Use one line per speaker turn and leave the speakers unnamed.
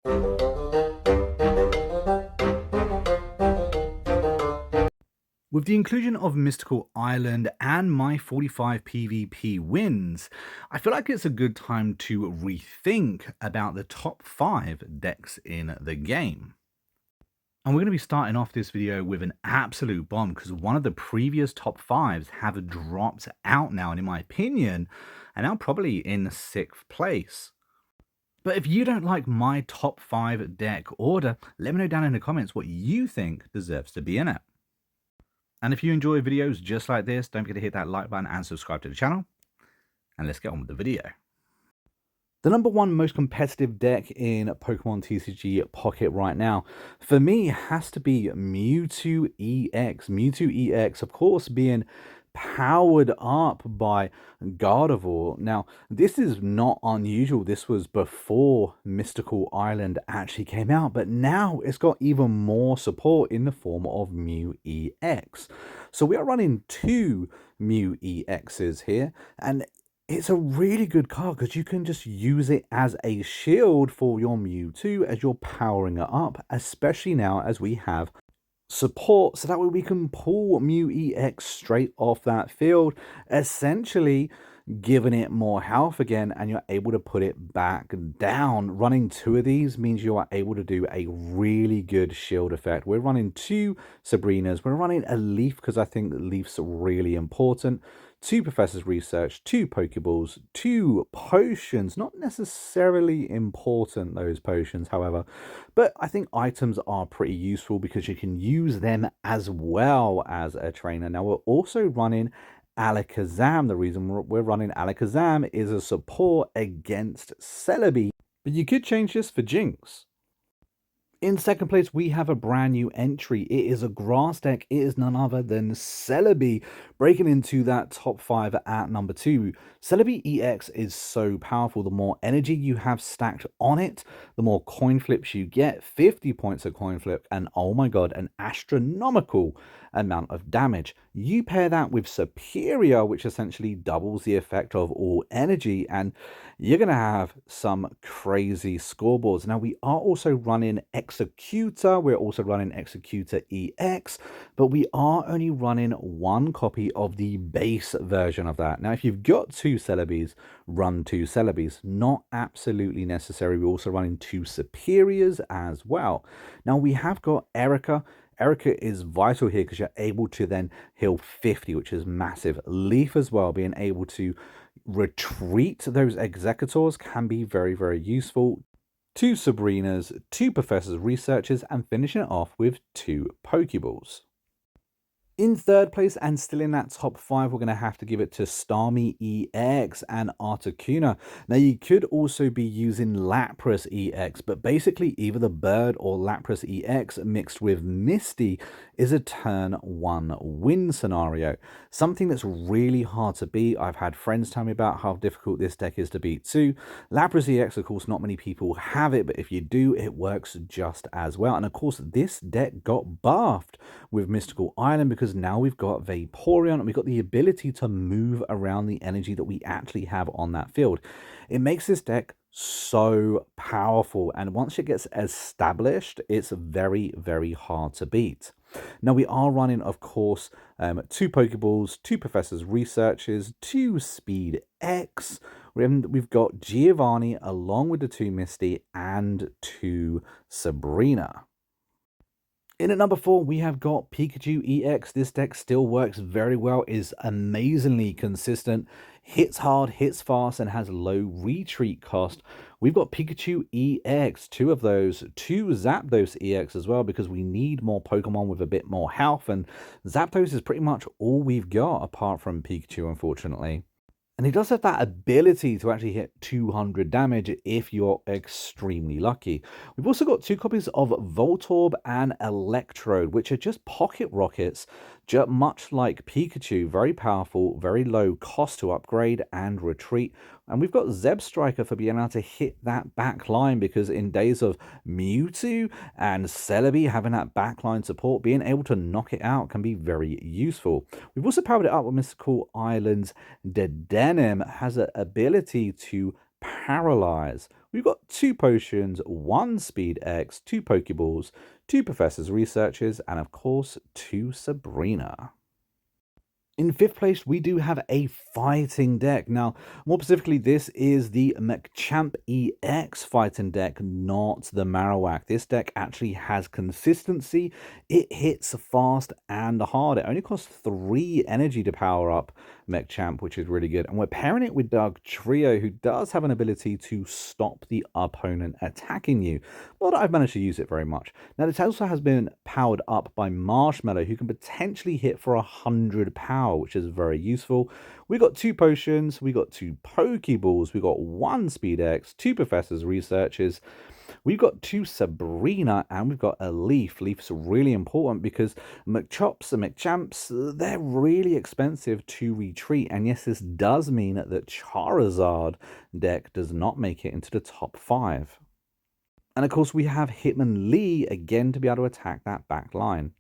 With the inclusion of Mystical Island and my 45 PvP wins, I feel like it's a good time to rethink about the top 5 decks in the game. And we're going to be starting off this video with an absolute bomb because one of the previous top 5s have dropped out now, and in my opinion, are now probably in 6th place. But if you don't like my top 5 deck order, let me know down in the comments what you think deserves to be in it. And if you enjoy videos just like this, don't forget to hit that like button and subscribe to the channel. And let's get on with the video. The number 1 most competitive deck in Pokemon TCG Pocket right now, for me, has to be Mewtwo EX. Mewtwo EX, of course, being powered up by Gardevoir. Now, this is not unusual. This was before Mystical Island actually came out, but now it's got even more support in the form of Mew EX. So we are running 2 Mew EXs here, and it's a really good card because you can just use it as a shield for your Mewtwo as you're powering it up, especially now as we have support, so that way we can pull Mew EX straight off that field, essentially giving it more health again, and you're able to put it back down. Running 2 of these means you are able to do a really good shield effect. We're running 2 Sabrinas, we're running a Leaf because I think Leaf's really important, 2 Professor's Research, 2 Pokeballs, 2 Potions. Not necessarily important, those potions, however, but I think items are pretty useful because you can use them as well as a trainer. Now, we're also running Alakazam. The reason we're running Alakazam is a support against Celebi, but you could change this for Jinx. In second place, we have a brand new entry. It is a grass deck. It is none other than Celebi, breaking into that top 5 at number 2. Celebi EX is so powerful. The more energy you have stacked on it, the more coin flips you get. 50 points of coin flip, and oh my god, an astronomical amount of damage. You pair that with Superior, which essentially doubles the effect of all energy, and you're going to have some crazy scoreboards. Now, we are also running Executor. We're also running Executor EX, but we are only running 1 copy of the base version of that. Now, if you've got 2 Celebis, run 2 Celebis. Not absolutely necessary. We're also running 2 Superiors as well. Now, we have got Erica. Erica is vital here because you're able to then heal 50, which is massive. Leaf as well, being able to retreat those Executors can be very, very useful. 2 Sabrinas, 2 Professor's Researchers, and finishing it off with 2 Pokeballs. In third place, and still in that top 5, we're going to have to give it to Starme EX and Articuno. Now, you could also be using Lapras EX, but basically either the Bird or Lapras EX mixed with Misty is a turn 1 win scenario. Something that's really hard to beat. I've had friends tell me about how difficult this deck is to beat too. Lapras EX, of course, not many people have it, but if you do, it works just as well. And of course, this deck got buffed with Mystical Island because now we've got Vaporeon and we've got the ability to move around the energy that we actually have on that field. It makes this deck so powerful, and once it gets established, it's very, very hard to beat. Now, we are running, of course, 2 Pokeballs, 2 Professor's Researches, 2 Speed X. We've got Giovanni along with the 2 Misty and 2 Sabrina. In at number 4, we have got Pikachu EX. This deck still works very well, is amazingly consistent, hits hard, hits fast, and has low retreat cost. We've got Pikachu EX, 2 of those, 2 Zapdos EX as well, because we need more Pokemon with a bit more health, and Zapdos is pretty much all we've got apart from Pikachu, unfortunately. And he does have that ability to actually hit 200 damage if you're extremely lucky. We've also got 2 copies of Voltorb and Electrode, which are just pocket rockets, much like Pikachu. Very powerful, very low cost to upgrade and retreat. And we've got Zeb Striker for being able to hit that back line, because in days of Mewtwo and Celebi having that backline support, being able to knock it out can be very useful. We've also powered it up with Mystical Island's Denim. Has an ability to paralyze, We've got 2 potions, 1 Speed X, 2 Pokeballs, 2 Professor's Researches, and of course, 2 Sabrina. In 5th place, we do have a fighting deck. Now, more specifically, this is the Machamp EX fighting deck, not the Marowak. This deck actually has consistency. It hits fast and hard. It only costs 3 energy to power up Machamp, which is really good. And we're pairing it with Dugtrio, who does have an ability to stop the opponent attacking you. Not that I've managed to use it very much. Now, this also has been powered up by Marshmallow, who can potentially hit for 100 power, which is very useful. We got 2 potions, we got 2 Pokeballs, we got 1 Speed X, 2 Professor's Researches, we've got 2 Sabrina, and we've got a Leaf. Leaf's really important because Machops and Machamps, they're really expensive to retreat. And yes, this does mean that Charizard deck does not make it into the top 5. And of course, we have Hitmonlee again to be able to attack that back line.